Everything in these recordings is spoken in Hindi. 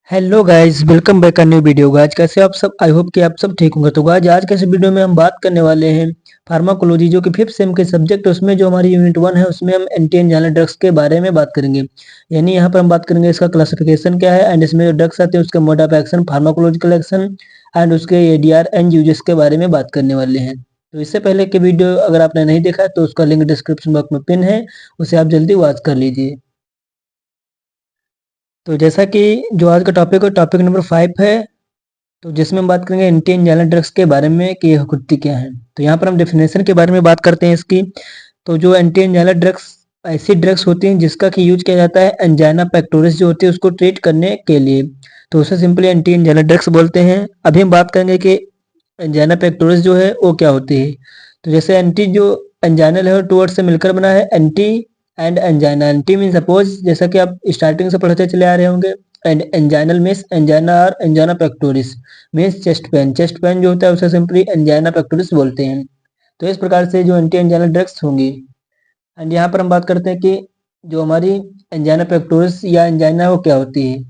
Hello guys, welcome back a new video. Guys कैसे हो आप सब? आई होप कि आप सब ठीक होंगे। तो गाइस आज के इस वीडियो में हम बात करने वाले हैं फार्माकोलॉजी, जो कि फिफ्थ सेम के सब्जेक्ट है। उसमें जो हमारी यूनिट 1 है उसमें हम एंटी एंजाइनल ड्रग्स के बारे में बात करेंगे। यानी यहाँ पर हम बात करेंगे इसका क्लासिफिकेशन क्या है, एंड इसमें जो ड्रग्स आते हैं उसके mode of action, pharmacological action and उसके एडीआर एंड यूजेस के बारे में बात करने वाले हैं। तो इससे पहले के वीडियो अगर आपने नहीं देखा तो उसका लिंक डिस्क्रिप्शन बॉक्स में पिन है, उसे आप जल्दी वॉच कर लीजिए। तो जैसा कि जो आज का टॉपिक है, टॉपिक नंबर 5 है, तो जिसमें हम बात करेंगे एंटी एंजाइनल ड्रग्स के बारे में कि ये होती क्या है। तो यहाँ पर हम डेफिनेशन के बारे में बात करते हैं इसकी। तो जो एंटी एंजाइनल ड्रग्स ऐसी ड्रग्स होती हैं जिसका कि यूज किया जाता है एंजाइना पेक्टोरिस जो होती है उसको ट्रीट करने के लिए, तो उसे सिंपली एंटी एंजाइनल ड्रग्स बोलते हैं। अभी हम बात करेंगे कि एंजाइना पेक्टोरिस जो है वो क्या होती है। तो जैसे एंटी जो एंजाइनल है वो टू वर्ड से मिलकर बना है, anti and angina. Anti mean suppose, जैसा कि आप स्टार्टिंग से पढ़ते चले आ रहे होंगे, एंड एंजाइनल मीन्स एंजाइना और angina pectoris means chest pain. Chest pain जो होता है उसे सिंपली एंजाइना पेक्टोरिस बोलते हैं। तो इस प्रकार से जो एंटी एंजाइनल ड्रग्स होंगी। एंड यहाँ पर हम बात करते हैं कि जो हमारी एंजाइना पेक्टोरिस या एंजाइना वो क्या होती है।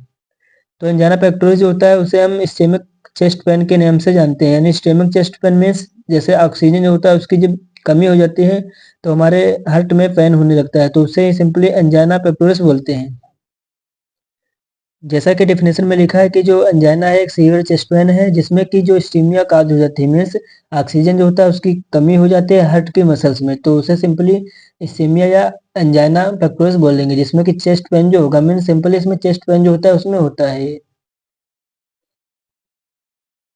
तो एंजाइना पेक्टोरिस जो होता है उसे हम स्टेमिक चेस्ट पेन के नाम से जानते हैं। यानी स्टेमिक चेस्ट पेन मीन्स जैसे ऑक्सीजन जो होता है उसकी जब कमी हो जाती है तो हमारे हार्ट में पेन होने लगता है, तो उसे सिंपली एंजाइना पेक्टोरिस बोलते हैं। जैसा कि डेफिनेशन में लिखा है कि जो एंजाइना है एक सीवियर चेस्ट पेन है जिसमें कि जो इस्टीमिया काज हो जाती है, मीन्स ऑक्सीजन जो होता है उसकी कमी हो जाती है हार्ट के मसल्स में, तो उसे सिंपली इस्टीमिया या एंजाइना पेक्टोरिस बोलेंगे। जिसमें कि चेस्ट पेन जो होगा, मीन्स सिंपली इसमें चेस्ट पेन जो होता है उसमें होता है।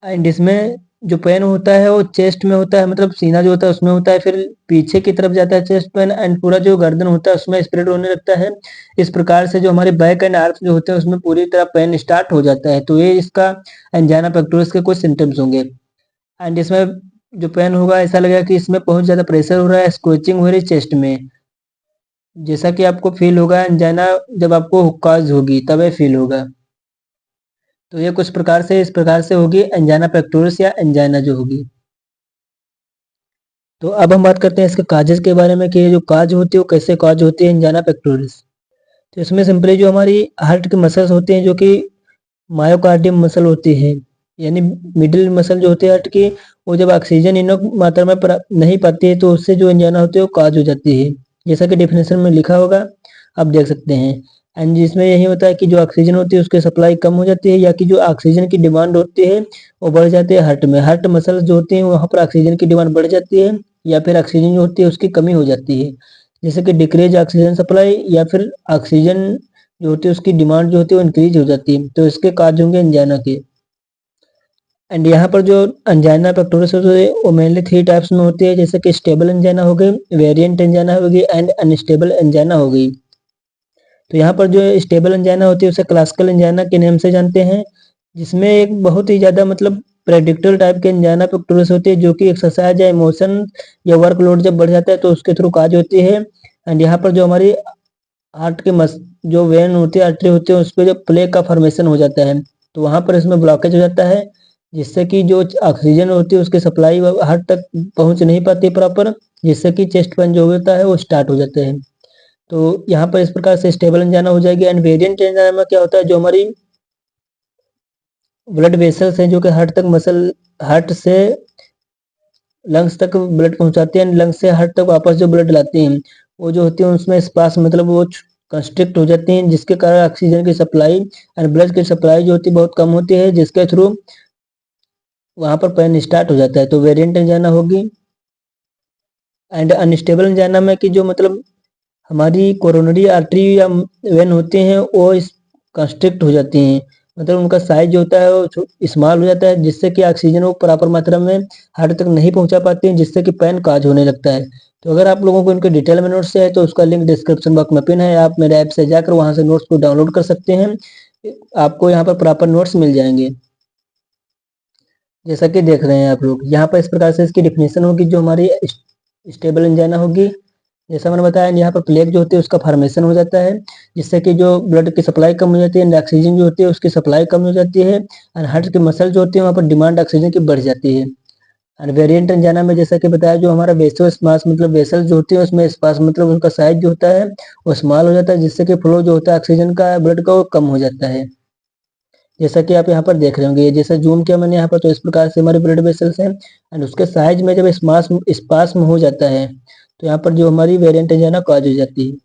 एंड इसमें जो पेन होता है वो चेस्ट में होता है, मतलब सीना जो होता है उसमें होता है, फिर पीछे की तरफ जाता है चेस्ट पेन, एंड पूरा जो गर्दन होता है उसमें स्प्रेड होने लगता है। इस प्रकार से जो हमारे बैक एंड आर्म्स जो होते हैं उसमें पूरी तरह पेन स्टार्ट हो जाता है। तो ये इसका एंजाइना पेक्टोरिस के कुछ सिम्टम्स होंगे। एंड इसमें जो पेन होगा ऐसा लगेगा कि इसमें बहुत ज़्यादा प्रेशर हो रहा है, स्क्वेचिंग हो रही है चेस्ट में, जैसा कि आपको फील होगा एंजाइना जब आपको हुक्काज होगी तब ये फील होगा। तो ये कुछ प्रकार से इस प्रकार से होगी एंजाइना पेक्टोरिस या एंजाइना जो होगी। तो अब हम बात करते हैं इसके काजेज के बारे में कि ये जो काज होती है वो कैसे काज होती है एंजाइना पेक्टोरिस। तो इसमें सिंपली जो हमारी हार्ट के मसल्स होते हैं जो कि मायोकार्डियम मसल होती है, यानी मिडिल मसल जो होती है हार्ट की, वो जब ऑक्सीजन इनफ मात्रा में नहीं पाती है तो उससे जो एंजाइना होती है वो काज हो जाती है। जैसा कि डेफिनेशन में लिखा होगा आप देख सकते हैं। एंड जिसमें यही होता है कि जो ऑक्सीजन होती है उसकी सप्लाई कम हो जाती है, या कि जो ऑक्सीजन की डिमांड होती है वो बढ़ जाती है हार्ट में। हार्ट मसल्स जो होती हैं वहाँ पर ऑक्सीजन की डिमांड बढ़ जाती है, या फिर ऑक्सीजन जो होती है उसकी कमी हो जाती है, जैसे कि डिक्रीज ऑक्सीजन सप्लाई, या फिर ऑक्सीजन जो होती है उसकी डिमांड जो होती है वो इंक्रीज हो जाती है। तो इसके काज होंगे एंजाइना के। एंड यहाँ पर जो एंजाइना पेक्टोरिस होती है वो मेनली 3 टाइप्स में होती है, जैसे कि स्टेबल एंजाइना हो गई, वेरिएंट एंजाइना हो गई एंड अनस्टेबल एंजाइना हो गई। तो यहाँ पर जो स्टेबल एंजाइना होती है उसे क्लासिकल एंजाइना के नाम से जानते हैं, जिसमें एक बहुत ही ज़्यादा मतलब प्रेडिक्टल टाइप के एंजाइना पेक्टोरिस होती है जो कि एक्सरसाइज या इमोशन या वर्कलोड जब बढ़ जाता है तो उसके थ्रू काज होती है। एंड यहाँ पर जो हमारी हार्ट के जो वेन होती है, आर्टरी होती है, उस पर जब प्लेग का फॉर्मेशन हो जाता है तो वहाँ पर इसमें ब्लॉकेज हो जाता है, जिससे कि जो ऑक्सीजन होती है उसकी सप्लाई हार्ट तक पहुँच नहीं पाती प्रॉपर, जिससे कि चेस्ट पेन जो होता है वो स्टार्ट हो जाता है। तो यहाँ पर इस प्रकार से स्टेबल एंजाइना हो जाएगी। एंड वेरिएंट एंजाइना में क्या होता है, जो हमारी ब्लड वेसल्स हैं जो कि हार्ट से लंग्स तक ब्लड पहुंचाते हैं, लंग्स से हार्ट तक वापस जो ब्लड लाते हैं, वो जो होती है उसमें स्पास मतलब वो कंस्ट्रिक्ट हो जाती हैं, जिसके कारण ऑक्सीजन की सप्लाई एंड ब्लड की सप्लाई जो होती है बहुत कम होती है, जिसके थ्रू वहां पर पेन स्टार्ट हो जाता है। तो वेरिएंट एंजाइना होगी। एंड अनस्टेबल एंजाइना में कि जो मतलब हमारी कोरोनरी आर्टरी या वेन होते हैं वो इस कंस्ट्रिक्ट हो जाती हैं, मतलब उनका साइज जो होता है वो स्मॉल हो जाता है, जिससे कि ऑक्सीजन वो प्रॉपर मात्रा में हार्ट तक नहीं पहुंचा पाती हैं, जिससे कि पेन काज होने लगता है। तो अगर आप लोगों को इनके डिटेल में नोट्स है तो उसका लिंक डिस्क्रिप्शन बॉक्स में पिन है, आप मेरे ऐप से जाकर वहां से नोट्स को डाउनलोड कर सकते हैं, आपको यहाँ पर प्रॉपर नोट्स मिल जाएंगे। जैसा कि देख रहे हैं आप लोग यहाँ पर इस प्रकार से इसकी डिफिनेशन होगी जो हमारी स्टेबल एंजाइना होगी। जैसा मैंने बताया यहाँ पर प्लेग जो होती है उसका फॉर्मेशन हो जाता है, जिससे कि जो ब्लड की सप्लाई कम हो जाती है, ऑक्सीजन जो होती है उसकी सप्लाई कम हो जाती है, और हार्ट के मसल जो होती है वहाँ पर डिमांड ऑक्सीजन की बढ़ जाती है। और वेरिएंट एंजाइना में जैसा कि बताया जो हमारा वेसल स्पास मतलब वेसल जो होती है उसमें स्पास मतलब उनका साइज जो होता है वो स्मॉल हो जाता है, जिससे कि फ्लो जो होता है ऑक्सीजन का ब्लड का वो कम हो जाता है। जैसा कि आप यहाँ पर देख रहे होंगे, ये जैसे जूम किया मैंने यहाँ पर, तो इस प्रकार से हमारे ब्लड वेसल्स हैं एंड उसके साइज में जब स्पास्म हो जाता है तो यहाँ पर जो हमारी वेरिएंट एंजाइना कॉज हो जाती है।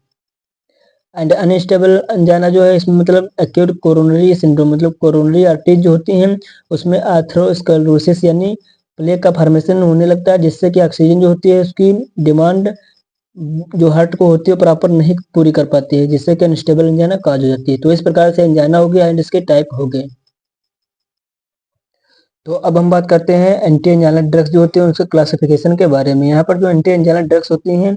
एंड अनस्टेबल अंजाना जो है इसमें मतलब एक्यूट कोरोनरी सिंड्रोम, मतलब कोरोनरी आर्टरीज जो होती हैं उसमें आर्थरोस्क्लेरोसिस यानी प्लेग का फॉर्मेशन होने लगता है, जिससे कि ऑक्सीजन जो होती है उसकी डिमांड जो हार्ट को होती है प्रॉपर नहीं पूरी कर पाती है, जिससे कि अनस्टेबल अंजाना कॉज हो जाती है। तो इस प्रकार से अंजाना हो गया एंड इसके टाइप हो गए। तो अब हम बात करते हैं एंटी एंजाइनल ड्रग्स जो होती हैं उनके क्लासिफिकेशन के बारे में। यहाँ पर जो एंटी एंजाइनल ड्रग्स होती हैं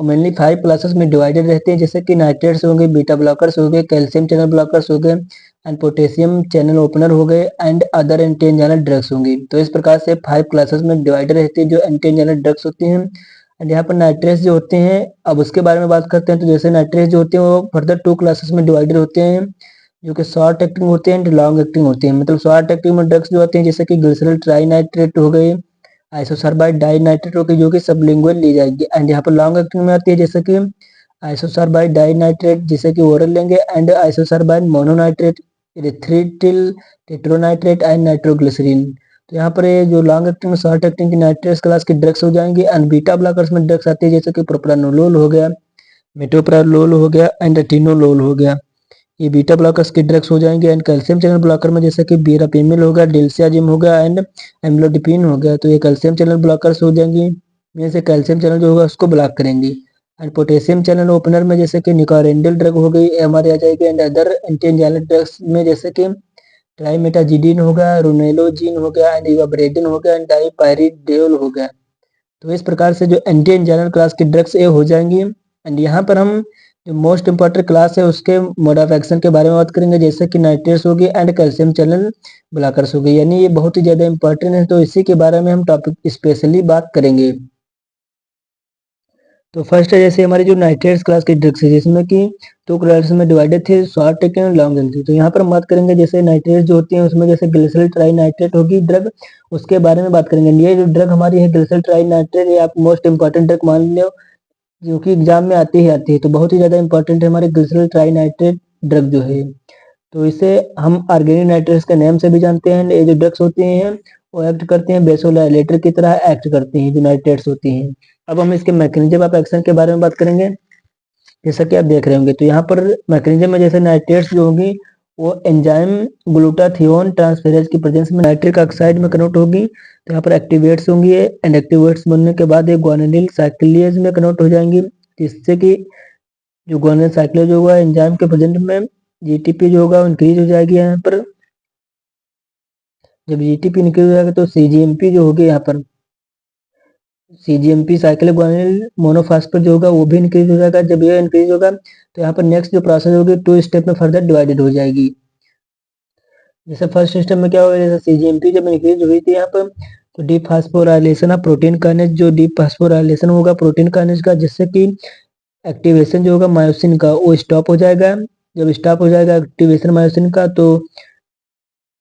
वो मेनली 5 क्लासेस में डिवाइडेड रहते हैं, जैसे कि नाइट्रेट्स हो गए, बीटा ब्लॉकर्स हो गए, कैल्शियम चैनल ब्लॉकर्स हो गए एंड पोटेशियम चैनल ओपनर हो गए and other anti anginal drugs होंगी। तो इस प्रकार से 5 क्लासेस में डिवाइडेड रहती है जो एंटी एंजाइनल ड्रग्स होती हैं। एंड यहाँ पर नाइट्रेट्स जो होते हैं, अब उसके बारे में बात करते हैं। तो जैसे नाइट्रेट्स जो होते हैं वो फर्दर 2 क्लासेस में डिवाइडेड होते हैं, जो कि शॉर्ट एक्टिंग होते हैं एंड लॉन्ग एक्टिंग होते हैं। मतलब शॉर्ट एक्टिंग में ड्रग्स जो होते हैं जैसे कि ग्लिसरॉल ट्राइनाइट्रेट हो गए, आइसोसर्बाइड डाइनाइट्रेट हो गई जो कि सबलिंगुअल ली जाएगी। एंड यहाँ पर लॉन्ग एक्टिंग में आती है जैसे कि आइसोसर्बाइड डाइनाइट्रेट जिसे कि ओरल लेंगे एंड आइसोसर्बाइड मोनोनाइट्रेट, इरिथ्रिटिल टेट्रोनाइट्रेट एंड नाइट्रोग्लिसरीन। तो यहाँ पर ये जो लॉन्ग एक्टिंग शॉर्ट एक्टिंग की नाइट्रेट्स क्लास की ड्रग्स हो जाएंगी। एंड बीटा ब्लॉकर्स में ड्रग्स आती है जैसे कि प्रोप्रानोलोल हो गया, मेटोप्रालोल हो गया एंड एटिनोलोल हो गया, ये बीटा ब्लॉकर्स के ड्रग्स हो जाएंगे। एंड कैल्शियम चैनल ब्लॉकर में जैसे कि बीरापेमिल हो गया, डिल्सियाजिम हो गया एंड एम्लोडिपिन हो गया, तो ये कैल्शियम चैनल ब्लॉकर्स हो जाएंगी। में से कैल्शियम चैनल जो होगा उसको ब्लॉक करेंगे। एंड पोटेशियम चैनल ओपनर में जैसे कि निकोरेंडिल ड्रग हो गई हमारी आ जाएगी। And other anti anginal drugs में जैसे कि ट्राइमेटाजिडिन हो गया, रुनेलोजिन हो गया एंड इवाब्रेडिन हो गया एंड डाइपाइरिडोल हो गया। तो इस प्रकार से जो एंटी एंजाइनल क्लास की ड्रग्स ये हो जाएंगी। एंड यहाँ पर हम जो मोस्ट इंपॉर्टेंट क्लास है उसके मोड ऑफ एक्शन के बारे में बात करेंगे, जैसे कि नाइट्रेट्स होगी एंड कैल्शियम चैनल ब्लॉकर्स हो गई, यानी ये बहुत ही ज्यादा इंपॉर्टेंट है, तो इसी के बारे में हम टॉपिक स्पेशली बात करेंगे। तो फर्स्ट है जैसे हमारी जो नाइट्रेट्स क्लास की ड्रग्स है जिसमें कि 2 क्लास में डिवाइडेड थे, short acting and long acting. तो यहाँ पर हम बात करेंगे जैसे नाइट्रेट्स जो होती हैं उसमें जैसे ग्लिसरॉल ट्राइनाइट्रेट होगी ड्रग, उसके बारे में बात करेंगे। ये जो ड्रग हमारी है ग्लिसरॉल ट्राइनाइट्रेट, ये आप मोस्ट इंपॉर्टेंट ड्रग मान लो जो कि एग्जाम में आती ही आती है, तो बहुत ही ज्यादा इंपॉर्टेंट है हमारी ग्लिसरॉल ट्राइनाइट्रेट ड्रग जो है। तो इसे हम ऑर्गेनिक नाइट्रेट्स के नाम से भी जानते हैं। ये जो ड्रग्स होती हैं वो एक्ट करते हैं बेसोडाइलेटर की तरह एक्ट करती हैं जो नाइट्रेट्स होती हैं। अब हम इसके मैकेनिज्म ऑफ एक्शन के बारे में बात करेंगे, जैसा कि आप देख रहे होंगे। तो यहाँ पर मैकेनिज्म में जैसे नाइट्रेट्स जो होगी वो एंजाइम ग्लूटाथियोन ट्रांसफेरेज की प्रेजेंस में नाइट्रिक ऑक्साइड में कन्वर्ट होगी, तो यहाँ पर एक्टिवेट्स होंगी एंड एक्टिवेट्स बनने के बाद ये ग्वानिडिल साइक्लेज में कन्वर्ट हो जाएंगी, जिससे कि जो ग्वानिडिल साइक्लेज होगा एंजाइम के प्रेजेंट में जीटीपी जो होगा इंक्रीज हो जाएगी। यहाँ पर जब जीटीपी इंक्रीज हो जाएगा तो सीजीएमपी जो होगी, यहाँ पर सीजीएमपी साइक्लिक ग्वानिडिल मोनोफॉस्फेट जो होगा वो भी इंक्रीज हो जाएगा। जब ये इंक्रीज होगा तो यहाँ पर नेक्स्ट जो प्रोसेस होगी 2 स्टेप में फर्दर डिवाइडेड हो जाएगी। जैसे फर्स्ट सिस्टम में क्या होगा, जैसे सीजीएमपी जब इंक्रीज हुई थी यहाँ पर तो deep phosphorylation of protein kinase, जो डीप फास्फोराइलेशन होगा प्रोटीन काइनेज का, जिससे कि एक्टिवेशन जो होगा मायोसिन का वो स्टॉप हो जाएगा। जब स्टॉप हो जाएगा एक्टिवेशन मायोसिन का तो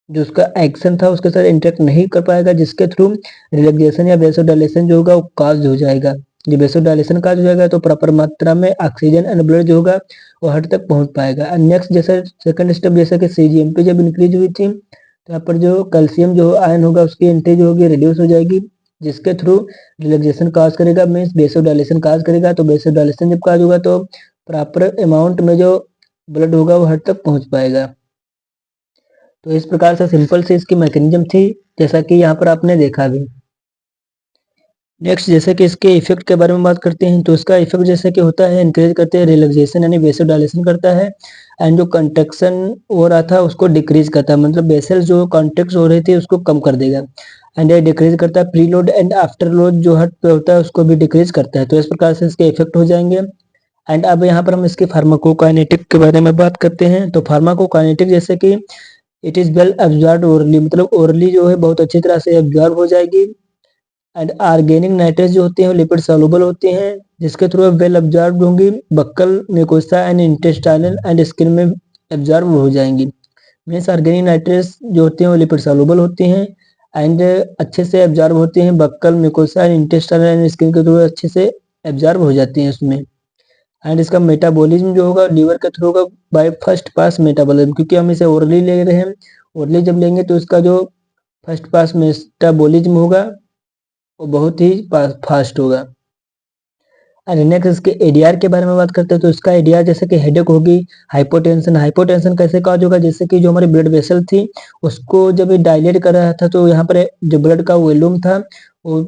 जो उसका एक्शन था उसके साथ इंटरेक्ट नहीं कर पाएगा, जिसके थ्रू रिलैक्सेशन या वेसोडाइलेशन जो होगा वो काज हो जाएगा। जब वेसोडाइलेशन काज हो जाएगा तो प्रॉपर मात्रा में ऑक्सीजन एंड ब्लड जो होगा वो हार्ट तक पहुंच पाएगा। एंड नेक्स्ट जैसे सेकंड स्टेप जैसे कि सीजीएमपी जब इंक्रीज हुई थी तो यहाँ पर जो कैल्शियम जो आयन होगा उसकी एंट्री जो होगी रिड्यूस हो जाएगी, जिसके थ्रू रिलैक्सेशन काज करेगा, मीन्स वेसोडाइलेशन काज करेगा। तो वेसोडाइलेशन जब काज होगा तो प्रॉपर अमाउंट में जो ब्लड होगा वो हार्ट तक पहुंच पाएगा। तो इस प्रकार से सिंपल से इसकी मैकेनिज्म थी, जैसा कि यहाँ पर आपने देखा भी। नेक्स्ट जैसे कि इसके इफेक्ट के बारे में बात करते हैं, तो इसका इफेक्ट जैसे कि होता है इंक्रीज करते हैं रिलैक्सेशन यानी वेसोडाइलेशन करता है एंड जो कंट्रैक्शन हो रहा था उसको डिक्रीज करता है, मतलब वेसल्स जो कॉन्ट्रैक्ट हो रही थी उसको कम कर देगा। एंड ये डिक्रीज करता है प्रीलोड एंड आफ्टर लोड जो हार्ट पे होता है उसको भी डिक्रीज करता है। तो इस प्रकार से इसके इफेक्ट हो जाएंगे। एंड अब यहाँ पर हम इसके फार्माकोकाइनेटिक के बारे में बात करते हैं। तो फार्माकोकाइनेटिक जैसे कि it is well absorb orally, मतलब ओरली जो है बहुत अच्छी तरह से एब्जॉर्ब हो जाएगी। एंड ऑर्गेनिक नाइट्रेट्स जो होते हैं लिपिड सॉल्युबल होते हैं, जिसके थ्रू वेल एब्जॉर्ब होंगी buccal mucosa and intestinal and skin में एब्जॉर्ब हो जाएंगी। मीन्स ऑर्गेनिक नाइट्रेट्स जो होते हैं वो लिपिड सॉल्युबल होते हैं एंड अच्छे से एब्जॉर्ब होते हैं buccal mucosa and intestinal and skin के थ्रू अच्छे से एब्जॉर्ब हो जाती हैं उसमें। एंड इसका मेटाबॉलिज्म जो होगा लीवर के थ्रू होगा बाय फर्स्ट पास मेटाबॉलिज्म, क्योंकि हम इसे ओरली ले रहे हैं ओरली जब लेंगे तो इसका जो फर्स्ट पास मेटाबॉलिज्म होगा वो बहुत ही फास्ट होगा। एंड नेक्स्ट इसके एडीआर के बारे में बात करते हैं तो इसका एडीआर जैसे कि हेडेक होगी, हाइपोटेंशन। हाइपोटेंशन कैसे कॉज होगा, जैसे कि जो हमारी ब्लड वेसल थी उसको जब ये डायलेट कर रहा था तो यहाँ पर जो ब्लड का वॉल्यूम था वो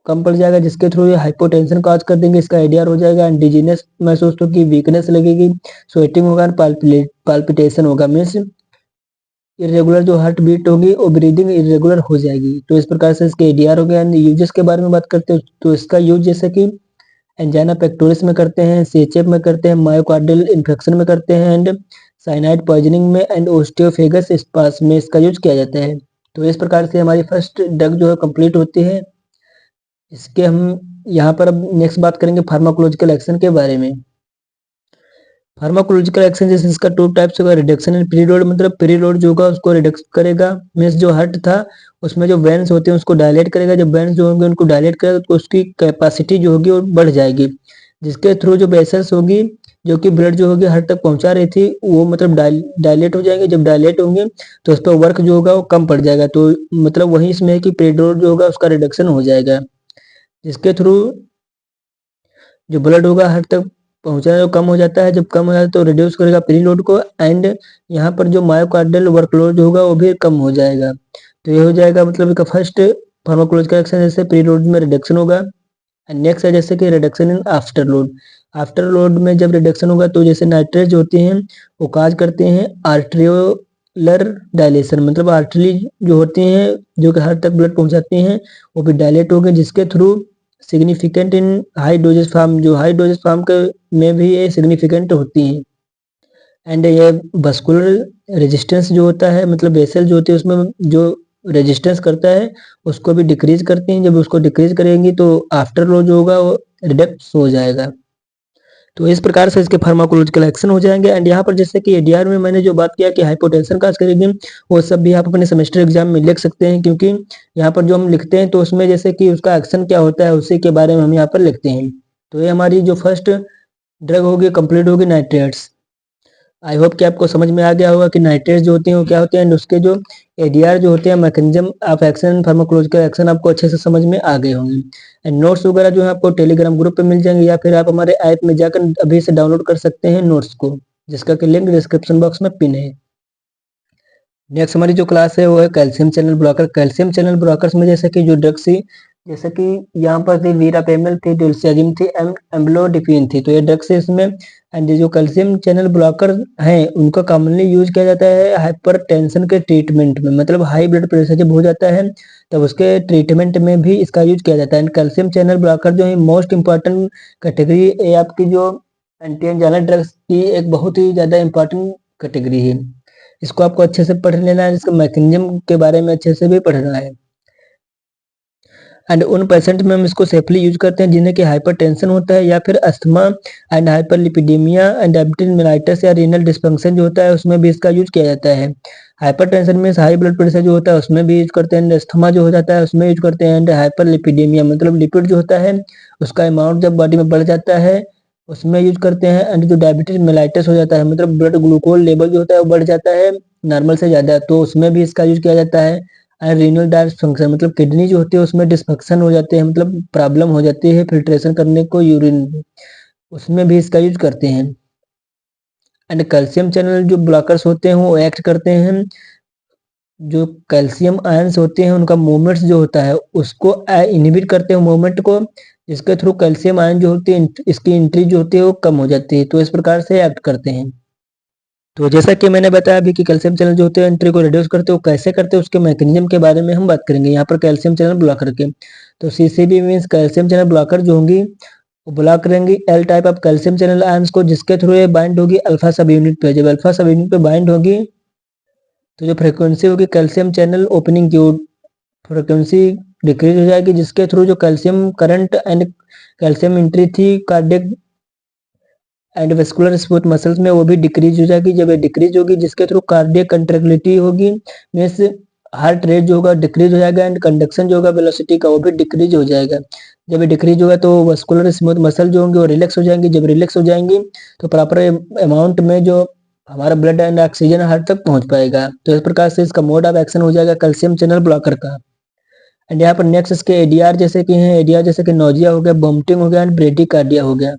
कम पड़ जाएगा, जिसके थ्रू ये हाइपोटेंशन कॉज कर देंगे। इसका एडीआर हो जाएगा एंड डिजीनेस महसूस होगी, वीकनेस लगेगी, स्वेटिंग होगा, पाल्पिटेशन होगा, मीन्स इरेगुलर जो हार्ट बीट होगी और ब्रीदिंग इरेगुलर हो जाएगी। तो इस प्रकार से इसके एडीआर हो गया। यूजेस के बारे में बात करते हैं तो इसका यूज जैसे कि एंजाइना पेक्टोरिस में करते हैं, सीएचएफ में करते हैं, मायोकार्डियल इन्फेक्शन में करते हैं एंड साइनाइड पॉइजनिंग में एंड ओस्टियोफेगस स्पास में इसका यूज किया जाता है। तो इस प्रकार से हमारी फर्स्ट ड्रग जो है कंप्लीट होती है। इसके हम यहाँ पर अब नेक्स्ट बात करेंगे फार्माकोलॉजिकल एक्शन के बारे में। फार्माकोलॉजिकल एक्शन जैसे इसका टू टाइप्स होगा, रिडक्शन एंड पीरियड। मतलब पीरियड जो होगा उसको रिडक्स करेगा, मीन्स जो हार्ट था उसमें जो वेन्स होते हैं उसको डायलेट करेगा। जब वेन्स जो होंगे उनको डायलेट करेगा तो उसकी कैपेसिटी जो होगी वो बढ़ जाएगी, जिसके थ्रू जो वेसल्स होगी जो कि ब्लड जो होगी हार्ट तक पहुंचा रही थी वो मतलब डायलेट हो जाएंगे। जब डायलेट होंगे तो उस पर वर्क जो होगा वो कम पड़ जाएगा। तो मतलब वही इसमें है कि पीरियड जो होगा उसका रिडक्शन हो जाएगा, जिसके थ्रू जो ब्लड होगा हार्ट तक पहुंचाना जो कम हो जाता है। जब कम हो जाता है तो रिड्यूस करेगा प्रीलोड को एंड यहाँ पर जो मायोकार्डियल वर्कलोड होगा वो भी कम हो जाएगा। तो ये हो जाएगा मतलब इसका फर्स्ट फार्माकोलॉजिकल एक्शन जैसे प्रीलोड में रिडक्शन होगा। एंड नेक्स्ट है जैसे कि reduction in after load. After load में जब रिडक्शन होगा तो जैसे नाइट्रेज होते हैं वो काज करते हैं आर्ट्रियोलर डायलेशन, मतलब आर्टरी जो होती हैं जो कि हार्ट तक ब्लड पहुंचाती हैं वो भी डायलेट हो गए, जिसके through significant in high doses form, जो हाई डोजेस फार्म के में भी ये सिग्निफिकेंट होती हैं। एंड ये वस्कुलर रेजिस्टेंस जो होता है मतलब वेसल जो होती है उसमें जो रेजिस्टेंस करता है उसको भी डिक्रीज करती हैं। जब उसको डिक्रीज करेंगी तो आफ्टर लो जो होगा वो रिडक्स हो जाएगा। तो इस प्रकार से इसके फार्माकोलॉजिकल एक्शन हो जाएंगे। एंड यहाँ पर जैसे कि एडीआर में मैंने जो बात किया कि हाइपोटेंशन का करेंगे वो सब भी आप अपने सेमेस्टर एग्जाम में लिख सकते हैं, क्योंकि यहाँ पर जो हम लिखते हैं तो उसमें जैसे कि उसका एक्शन क्या होता है उसी के बारे में हम यहाँ पर लिखते हैं। तो ये हमारी जो फर्स्ट ड्रग होगी कंप्लीट होगी नाइट्रेट्स। आई होप कि आपको समझ में आ गया होगा कि नाइट्रेट्स जो होते हैं वो क्या होते हैं, एंड उसके जो एडीआर जो होते हैं mechanism of action pharmacological action आपको अच्छे से समझ में आ गए होंगे। एंड नोट्स वगैरह जो है आपको टेलीग्राम ग्रुप पे मिल जाएंगे या फिर आप हमारे ऐप में जाकर अभी से डाउनलोड कर सकते हैं नोट्स को, जिसका कि लिंक डिस्क्रिप्शन बॉक्स में पिन है। नेक्स्ट हमारी जो क्लास है वो है calcium channel blocker. Calcium channel blockers में जैसे कि जो ड्रग्स थी जैसे कि यहाँ पर थी वीरापेमिल थी, डुल्सियाजिम थी, एम्ब्लोडिफिन थी, तो ये ड्रग्स है इसमें। एंड जो कैल्शियम चैनल ब्लॉकर हैं उनका कॉमनली यूज किया जाता है हाइपर टेंशन के ट्रीटमेंट में, मतलब हाई ब्लड प्रेशर जब हो जाता है तब उसके ट्रीटमेंट में भी इसका यूज किया जाता है। एंड कैल्शियम चैनल ब्लॉकर जो है मोस्ट इंपॉर्टेंट कैटेगरी ये आपकी जो एंटी एंजाइना ड्रग्स की एक बहुत ही ज्यादा इंपॉर्टेंट कैटेगरी है। इसको आपको अच्छे से पढ़ लेना है, इसके मैकेनिज्म के बारे में अच्छे से भी पढ़ना है। एंड उन पेशेंट में हम इसको सेफली यूज करते हैं जिन्हें कि हाइपरटेंशन होता है या फिर asthma and hyperlipidaemia and diabetes mellitus या रीनल डिस्फंक्शन जो होता है उसमें भी इसका यूज किया जाता है। हाइपरटेंशन में हाई ब्लड प्रेशर जो होता है उसमें भी यूज करते हैं, अस्थमा जो हो जाता है उसमें यूज करते हैं, एंड हाइपरलिपिडेमिया मतलब लिपिड जो होता है उसका अमाउंट जब बॉडी में बढ़ जाता है उसमें यूज करते हैं। एंड जो डायबिटीज मेलाइटस हो जाता है मतलब ब्लड ग्लूकोज लेवल जो होता है वो बढ़ जाता है नॉर्मल से ज्यादा, तो उसमें भी इसका यूज किया जाता है। एंड रीनल डिसफंक्शन मतलब किडनी जो होती है उसमें डिसफंक्शन हो जाते हैं, मतलब प्रॉब्लम हो जाती है फिल्ट्रेशन करने को यूरिन, उसमें भी इसका यूज करते हैं। एंड कैल्शियम चैनल जो ब्लॉकर्स होते हैं वो एक्ट करते हैं जो कैल्शियम आयंस होते हैं उनका मूवमेंट्स जो होता है उसको इनहिबिट करते हैं मूवमेंट को, जिसके थ्रू कैल्शियम आयन जो होती है इसकी एंट्री जो होती है वो कम हो जाती है। तो इस प्रकार से एक्ट करते हैं। तो जैसा कि मैंने बताया अभी कि कैल्शियम चैनल जो होते हैं एंट्री को रिड्यूस करते हैं, वो कैसे करते हैं उसके मैकेनिज्म के बारे में हम बात करेंगे यहाँ पर कैल्शियम चैनल ब्लॉकर के। तो CCB means calcium channel blocker जो होंगी वो ब्लॉक करेंगी L type of calcium channel ions को, जिसके थ्रू ये बाइंड होगी अल्फा सब यूनिट पे। जब अल्फा सब यूनिट पे बाइंड होगी तो जो फ्रिक्वेंसी होगी कैल्शियम चैनल ओपनिंग की फ्रिक्वेंसी डिक्रीज हो जाएगी, जिसके थ्रू जो calcium current and calcium entry थी cardiac and vascular smooth muscles में वो भी डिक्रीज हो जाएगी। जब ये डिक्रीज होगी जिसके थ्रू कार्डियक कंट्रैक्टिलिटी होगी, मीन्स हार्ट रेट जो होगा डिक्रीज हो जाएगा, एंड कंडक्शन जो होगा वेलोसिटी का वो भी डिक्रीज हो जाएगा। जब ये डिक्रीज होगा तो वेस्कुलर स्मूथ मसल जो होंगे वो रिलैक्स हो जाएंगे। जब रिलैक्स हो जाएंगी तो प्रॉपर अमाउंट में जो हमारा ब्लड एंड ऑक्सीजन हार्ट तक पहुंच पाएगा। तो इस प्रकार से इसका मोड ऑफ एक्शन हो जाएगा कैल्शियम चैनल ब्लॉकर का। एंड यहाँ पर नेक्स्ट इसके एडीआर जैसे कि हैं, एडीआर जैसे कि नोजिया हो गया, वोमिटिंग हो गया एंड ब्रेडिकार्डिया हो गया।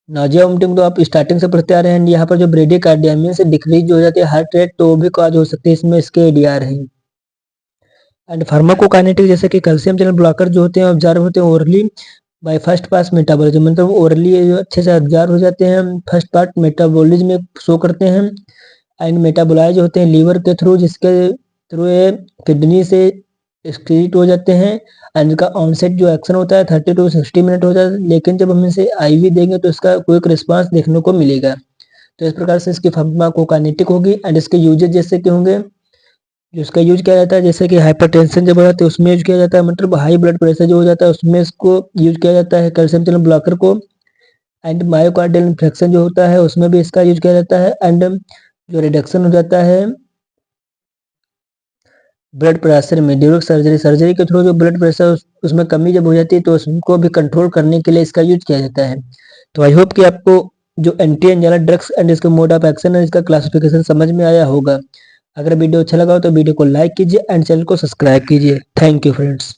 नोजिया वोमिटिंग तो आप स्टार्टिंग से पढ़ते आ रहे हैं। एंड यहाँ पर जो ब्रेडिकार्डिया मीन्स डिक्रीज हो जाती है हार्ट रेट, तो वो भी कॉज हो सकती है, इसमें इसके एडीआर है। एंड फार्माकोकाइनेटिक जैसे कि कैल्शियम चैनल ब्लॉकर जो होते हैं ऑब्जर्व होते हैं orally by first pass metabolism, मतलब ओरली अच्छे से ऑब्जर्व हो जाते हैं, फर्स्ट पार्ट मेटाबॉलिज्म में शो करते हैं। एंड मेटाबोलाइज होते हैं लीवर के थ्रू, जिसके थ्रू ये किडनी से एक्सक्रीट हो जाते हैं। एंड इनका ऑनसेट जो एक्शन होता है 30 to 60 मिनट होता है, लेकिन जब हम इसे आईवी देंगे तो इसका क्विक रिस्पांस देखने को मिलेगा। तो इस प्रकार से इसकी फार्माकोकाइनेटिक होगी। एंड इसके यूजेज जैसे कि होंगे, जो इसका यूज किया जाता है जैसे कि हाइपरटेंशन जब हो जाता है उसमें यूज किया जाता है, मतलब हाई ब्लड प्रेशर जो हो जाता है उसमें इसको यूज किया जाता है कैल्शियम चैनल ब्लॉकर को। एंड मायोकार्डियल इन्फेक्शन जो होता है उसमें भी इसका यूज किया जाता है। एंड जो रिडक्शन हो जाता है ब्लड प्रेशर में ड्यूरिंग सर्जरी, सर्जरी के थ्रू जो ब्लड प्रेशर उसमें कमी जब हो जाती है तो उसको भी कंट्रोल करने के लिए इसका यूज किया जाता है। तो आई होप कि आपको जो एंटी एंजाइना ड्रग्स एंड इसके मोड ऑफ एक्शन है इसका क्लासिफिकेशन समझ में आया होगा। अगर वीडियो अच्छा लगा हो तो वीडियो को लाइक कीजिए एंड चैनल को सब्सक्राइब कीजिए। Thank you friends.